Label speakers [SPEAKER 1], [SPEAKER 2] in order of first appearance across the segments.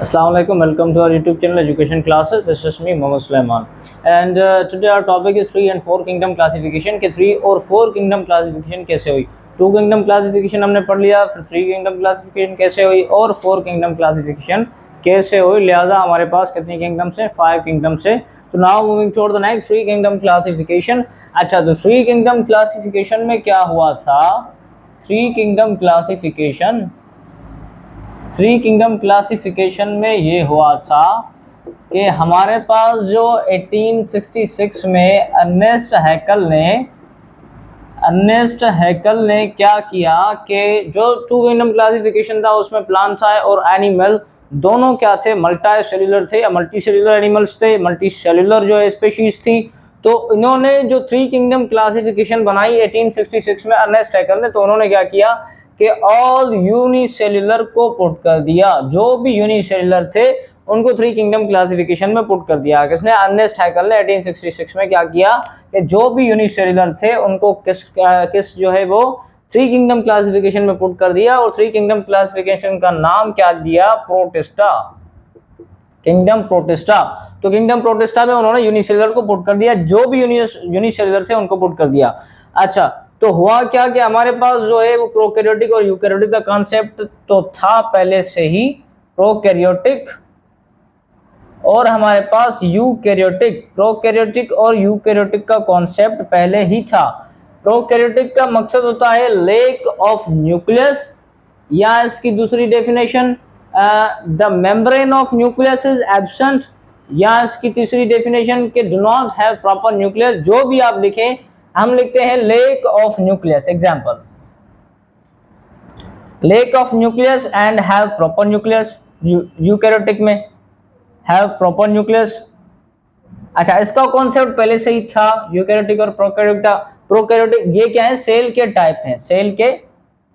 [SPEAKER 1] Assalamualaikum. Welcome to our YouTube channel Education Classes. This is me, Mohammed Sulaiman. And today our topic is 3 and 4 kingdom classification. के 3 और 4 kingdom classification कैसे हुई? 2 kingdom classification हमने पढ़ लिया, फिर 3 kingdom classification कैसे हुई और 4 kingdom classification कैसे हुई. लिहाजा हमारे पास कितनी kingdoms हैं? 5 kingdoms है. तो now moving toward the next 3 kingdom classification. अच्छा, तो 3 kingdom classification में क्या हुआ था? 3 kingdom classification में ये हुआ था कि हमारे पास जो 1866 में अर्नेस्ट हैकल ने क्या किया कि जो 2 किंगडम क्लासिफिकेशन था उसमें प्लांट्स आए और एनिमल दोनों क्या थे, मल्टी सेल्यूलर थे या मल्टी सेल्यूलर एनिमल्स थे, मल्टी सेल्यूलर जो स्पीशीज थी. तो इन्होंने जो 3 किंगडम क्लासिफिकेशन बनाई 1866 में अर्नेस्ट हैकल ने, तो उन्होंने क्या किया कि ऑल यूनिसेल्युलर को पुट कर दिया. जो भी यूनिसेल्युलर थे उनको 3 किंगडम क्लासिफिकेशन में पुट कर दिया. किसने? अर्नेस्ट हैकल ने 1866 में क्या किया कि जो भी यूनिसेल्युलर थे उनको किस जो है वो 3 किंगडम क्लासिफिकेशन में पुट कर दिया. और 3 किंगडम क्लासिफिकेशन का नाम क्या दिया? Protista, kingdom protista. तो किंगडम प्रोटिस्टा में उन्होंने यूनिसेल्युलर को पुट कर दिया, जो भी यूनिसेल्युलर थे उनको पुट कर दिया. अच्छा, तो हुआ क्या कि हमारे पास जो है वो प्रोकैरियोटिक और यूकैरियोटिक का कॉन्सेप्ट तो था पहले से ही, प्रोकैरियोटिक और हमारे पास यूकैरियोटिक. प्रोकैरियोटिक और यूकैरियोटिक का कॉन्सेप्ट पहले ही था. प्रोकैरियोटिक का मकसद होता है लैक ऑफ न्यूक्लियस, या इसकी दूसरी definition the membrane of nucleus is absent, या इसकी तीसरी डेफिनेशन के do not have proper nucleus. जो भी आप लिखें, हम लिखते हैं lake of nucleus. Example, lake of nucleus and have proper nucleus. Eukaryotic में हैव प्रॉपर न्यूक्लियस. अच्छा, इसका कॉन्सेप्ट पहले से ही था यूकैरियोटिक और प्रोकैरियोटिक. ये क्या है? सेल के टाइप हैं, सेल के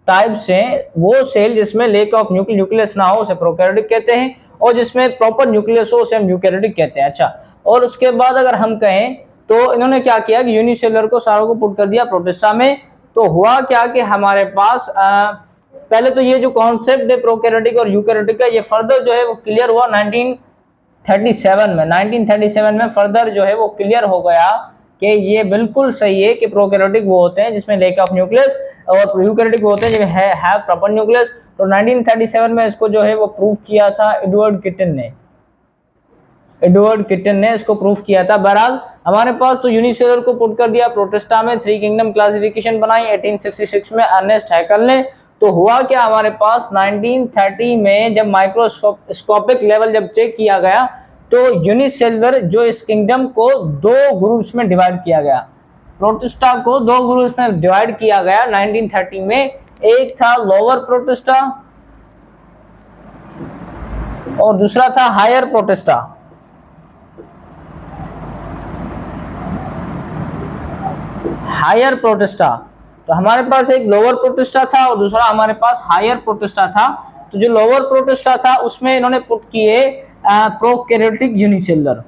[SPEAKER 1] टाइप से वो सेल जिसमें लेक ऑफ न्यूक्लियस ना हो उसे प्रोकैरियोटिक कहते हैं, और जिसमें प्रॉपर न्यूक्लियस हो उसे हम यूकैरियोटिक कहते हैं. अच्छा, और उसके बाद अगर हम कहें तो इन्होंने क्या किया कि यूनिसेल्युलर को सारों को पुट कर दिया प्रोटिस्टा में. तो हुआ क्या कि हमारे पास पहले तो ये जो कॉन्सेप्ट है प्रोकैरियोटिक और यूकैरियोटिक का, ये फर्दर जो है वो क्लियर हुआ 1937 में फर्दर जो है वो क्लियर हो गया कि ये बिल्कुल सही है कि प्रोकैरियोटिक वो होते हैं जिसमें लैक ऑफ न्यूक्लियस, और यूकैरियोटिक वो होते हैं जिसमें हैव प्रॉपर न्यूक्लियस. तो 1937 में इसको जो है वो प्रूफ किया था एडवर्ड किटन ने इसको प्रूफ किया था. बहरहाल हमारे पास तो यूनिसेल्युलर को पुट कर दिया प्रोटिस्टा में, 3 किंगडम क्लासिफिकेशन बनाई 1866 में अर्नेस्ट हैकल ने. तो हुआ क्या, हमारे पास 1930 में जब माइक्रोस्कोपिक लेवल जब चेक किया गया तो यूनिसेल्युलर जो इस किंगडम को 2 ग्रुप्स में डिवाइड किया गया. प्रोटिस्टा को 2 ग्रुप्स में डिवाइड किया गया 1930 में. एक था लोअर प्रोटिस्टा और दूसरा था हायर प्रोटिस्टा. हायर प्रोटिस्टा, तो हमारे पास एक लोअर प्रोटिस्टा था और दूसरा हमारे पास हायर प्रोटिस्टा था. तो जो लोअर प्रोटिस्टा था उसमें इन्होंने पुट किए प्रोकैरियोटिक यूनिसेल्युलर,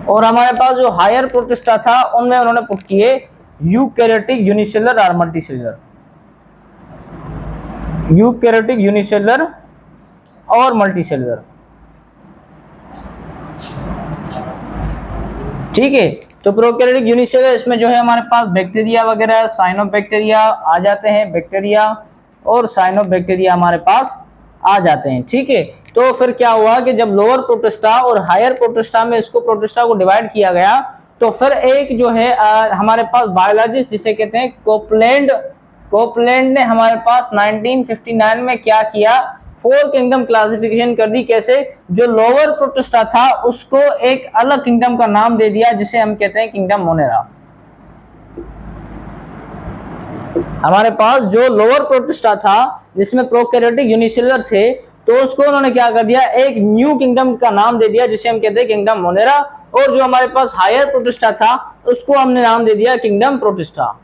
[SPEAKER 1] और हमारे पास जो हायर प्रोटिस्टा था उनमें उन्होंने पुट किए यूकैरियोटिक यूनिसेल्युलर और मल्टीसेल्युलर. यूकैरियोटिक यूनिसेल्युलर और मल्टीसेल्युलर. ठीक है, तो प्रोकैरियोटिक यूनिसेल्युलर इसमें जो है हमारे पास बैक्टीरिया वगैरह, साइनोबैक्टीरिया आ जाते हैं, बैक्टीरिया और साइनोबैक्टीरिया हमारे पास आ जाते हैं. ठीक है, तो फिर क्या हुआ कि जब लोअर प्रोटिस्टा और हायर प्रोटिस्टा में इसको प्रोटिस्टा को डिवाइड किया गया, तो फिर एक जो है हमारे पास बायोलॉजिस्ट जिसे कहते हैं कोपलैंड ने हमारे पास 1959 में क्या किया, 4 किंगडम क्लासिफिकेशन कर दी. कैसे? जो लोअर प्रोटिस्टा था उसको एक अलग किंगडम का नाम दे दिया जिसे हम कहते हैं किंगडम मोनेरा. हमारे पास जो लोअर प्रोटिस्टा था जिसमें प्रोकैरियोटिक यूनिसेल्युलर थे, तो उसको उन्होंने क्या कर दिया, एक न्यू किंगडम का नाम दे दिया जिसे हम कहते हैं किंगडम मोनेरा. और जो हमारे पास हायर प्रोटिस्टा था उसको हमने नाम दे दिया किंगडम प्रोटिस्टा.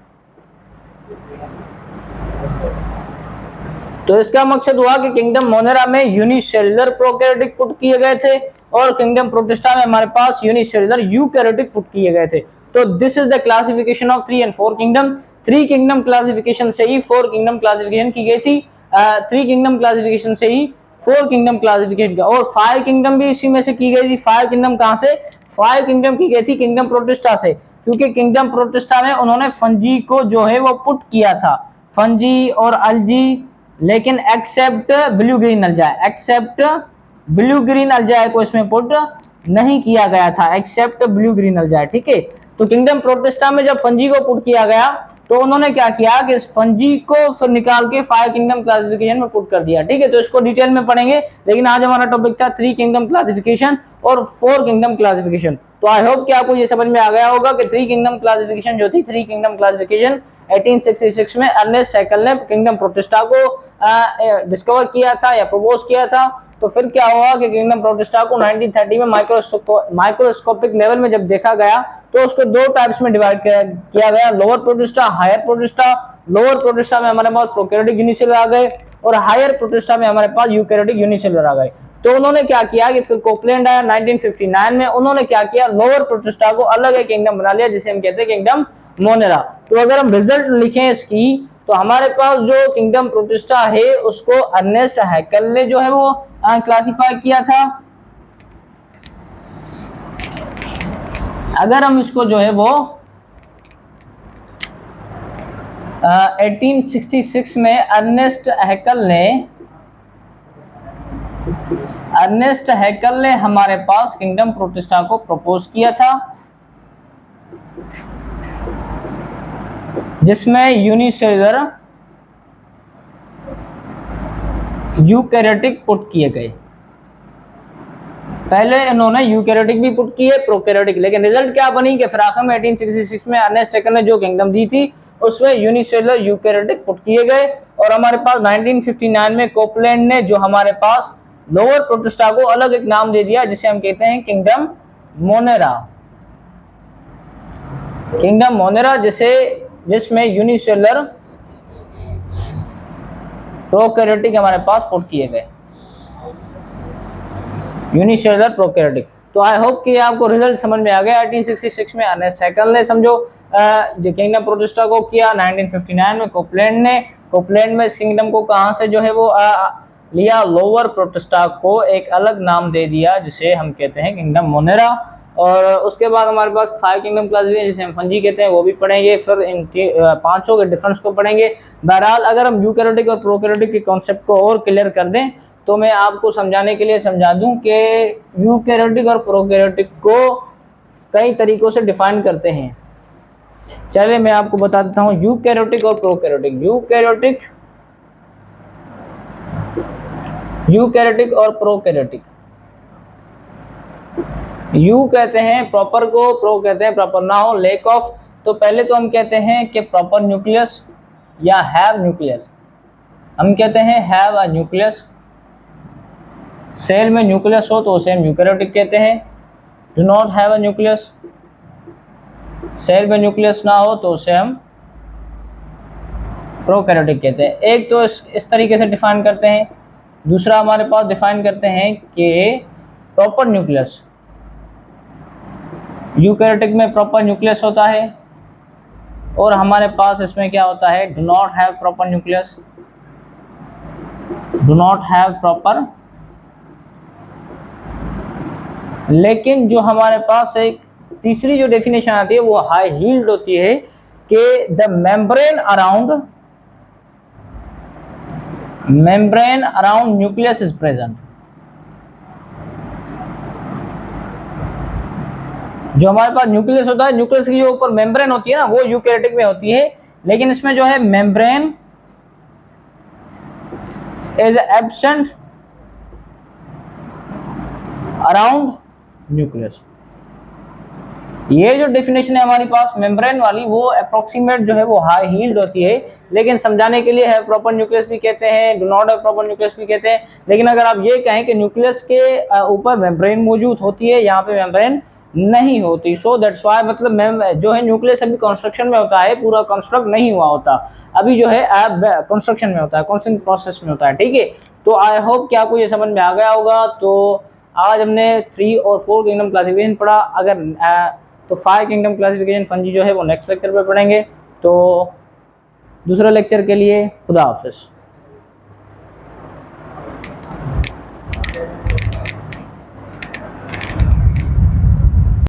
[SPEAKER 1] तो इसका मकसद हुआ कि किंगडम मोनेरा में यूनिसेल्युलर प्रोकैरियोटिक पुट किए गए थे और किंगडम प्रोटिस्टा में हमारे पास यूनिसेल्युलर यूकैरियोटिक पुट किए गए थे. तो this is the classification of 3 and 4 kingdom. 3 kingdom classification से ही 4 किंगडम क्लासिफिकेशन की गई थी। 3 किंगडम क्लासिफिकेशन से ही 4 किंगडम क्लासिफिकेशन का, और 5 किंगडम भी इसी में से की गई थी। 5 किंगडम कहां से? 5 किंगडम की गई थी किंगडम प्रोटिस्टा से, क्योंकि किंगडम प्रोटिस्टा में उन्होंने फंजी को जो है वो पुट किया था, फंजी और अल्जी, लेकिन except blue green algae, except blue green algae को इसमें पुट नहीं किया गया था, एक्सेप्ट ब्लू ग्रीन अल्जाई। ठीक है, तो किंगडम प्रोटिस्टा में जब फंजी को पुट किया गया तो उन्होंने क्या किया कि इस फंजी को फिर निकाल के 5 किंगडम क्लासिफिकेशन में पुट कर दिया। ठीक है, तो इसको डिटेल में पढ़ेंगे, लेकिन आज हमारा टॉपिक था 3 किंगडम क्लासिफिकेशन और 4 किंगडम क्लासिफिकेशन। तो आई होप कि आपको ये समझ में आ गया होगा कि 3 किंगडम क्लासिफिकेशन जो थी, 3 किंगडम क्लासिफिकेशन 1866 में अर्नेस्ट हैकेल ने किंगडम प्रोटिस्टा को डिस्कवर किया था या प्रपोज किया था। तो फिर क्या हुआ कि किंगडम प्रोटिस्टा को 1930 में माइक्रोस्कोपिक लेवल में जब देखा गया तो उसको 2 टाइप्स में डिवाइड किया गया, lower protista, higher protista. Lower protista में हमारे पास प्रोकैरियोटिक यूनिसेलुलर आ गए और हायर प्रोटिस्टा में हमारे पास यूकैरियोटिक यूनिसेलुलर आ गए। तो उन्होंने क्या किया कि फिर कोपलैंड आया 1959 में, उन्होंने क्या किया, लोअर प्रोटिस्टा को अलग एक किंगडम बना लिया जिसे हम कहते हैं किंगडम मोनेरा। तो अगर हम रिजल्ट लिखें इसकी, तो हमारे पास जो किंगडम प्रोटिस्टा है उसको अर्नेस्ट हैकेल ने जो है वो क्लासिफाई किया था। अगर हम इसको जो है वो 1866 में अर्नेस्ट हैकेल ने हमारे पास किंगडम प्रोटिस्टा को प्रपोज किया था, जिसमें यूनिसेलुलर यूकैरियोटिक पुट किए गए। पहले इन्होंने यूकैरियोटिक भी पुट किए, प्रोकैरियोटिक, लेकिन रिजल्ट क्या बनी कि फिर आखिर में 1866 में अर्नेस्ट हैकेल ने जो किंगडम दी थी उसमें यूनिसेलुलर यूकैरियोटिक पुट किए गए। और हमारे पास 1959 में कोपलैंड ने जो हमारे पास लोअर प्रोटिस्टा को अलग एक नाम दे दिया जिसे हम कहते हैं किंगडम मोनेरा। किंगडम मोनेरा जिसमें यूनिसेलुलर प्रोकैरियोटिक हमारे पास पुट किए गए, यूनिसेलुलर प्रोकैरियोटिक। तो आई होप कि आपको रिजल्ट समझ में आ गया। 1866 में अर्नेस्ट हैकेल ने समझो किंगडम प्रोटिस्टा को किया, 1959 में कोपलैंड में इस किंगडम को कहां से जो है वो लिया, लोअर प्रोटिस्टा को एक अलग नाम दे दिया जिसे हम कहते हैं किंगडम मोनेरा। और उसके बाद हमारे पास 5 किंगडम क्लासिफिकेशन जिसे हम फंजी कहते हैं वो भी पढ़ेंगे, फिर इन पांचों के डिफरेंस को पढ़ेंगे। बहरहाल अगर हम यूकैरियोटिक और प्रोकैरियोटिक के कॉन्सेप्ट को और क्लियर कर दें तो मैं आपको समझाने के लिए समझा दूं कि यूकैरियोटिक और प्रोकैरियोटिक को कई तरीकों से डिफाइन करते हैं। चलिए मैं आपको बता देता हूं यूकैरियोटिक और प्रोकैरियोटिक। यूकैरियोटिक और प्रोकैरियोटिक, यू कहते हैं प्रॉपर को, प्रो कहते हैं प्रॉपर ना हो, लैक ऑफ। तो पहले तो हम कहते हैं कि प्रॉपर न्यूक्लियस या हैव न्यूक्लियस, हम कहते हैं हैव अ न्यूक्लियस। सेल में न्यूक्लियस हो तो उसे हम यूकैरियोटिक कहते हैं। Do not have a nucleus, cell में न्यूक्लियस ना हो तो उसे हम प्रोकैरियोटिक कहते हैं। एक तो इस तरीके से डिफाइन करते हैं। दूसरा हमारे पास डिफाइन करते हैं कि प्रॉपर न्यूक्लियस, यूकैरियोटिक में प्रॉपर न्यूक्लियस होता है और हमारे पास इसमें क्या होता है, do not have proper nucleus, do not have proper. लेकिन जो हमारे पास एक तीसरी जो डेफिनेशन आती है वो हाई हील्ड होती है कि the membrane around nucleus is present. जो हमारे पास न्यूक्लियस होता है, न्यूक्लियस की जो ऊपर मेम्ब्रेन होती है ना वो यूकैरियोटिक में होती है, लेकिन इसमें जो है membrane is absent around nucleus. ये जो डेफिनेशन है हमारे पास मेम्ब्रेन वाली वो अप्रोक्सीमेट जो है वो हाई हील्ड होती है, लेकिन समझाने के लिए है प्रॉपर न्यूक्लियस भी कहते हैं, do not have proper nucleus भी कहते हैं। लेकिन अगर आप ये कहें कि न्यूक्लियस के ऊपर मेम्ब्रेन मौजूद होती है, यहाँ पे मेम्ब्रेन नहीं होती, सो दैट्स व्हाई, मतलब जो है न्यूक्लियस अभी कंस्ट्रक्शन में होता है, पूरा कंस्ट्रक्ट नहीं हुआ होता, अभी जो है कंस्ट्रक्शन में होता है, कंस्ट्रक्शन प्रोसेस में होता है। ठीक है, तो आई होप कि आपको ये समझ में आ गया होगा। तो आज हमने 3 और 4 किंगडम क्लासिफिकेशन पढ़ा। अगर तो 5 किंगडम क्लासिफिकेशन फंजी जो है वो नेक्स्ट लेक्चर पे पढ़ेंगे। तो दूसरे लेक्चर के लिए खुदा हाफिज़।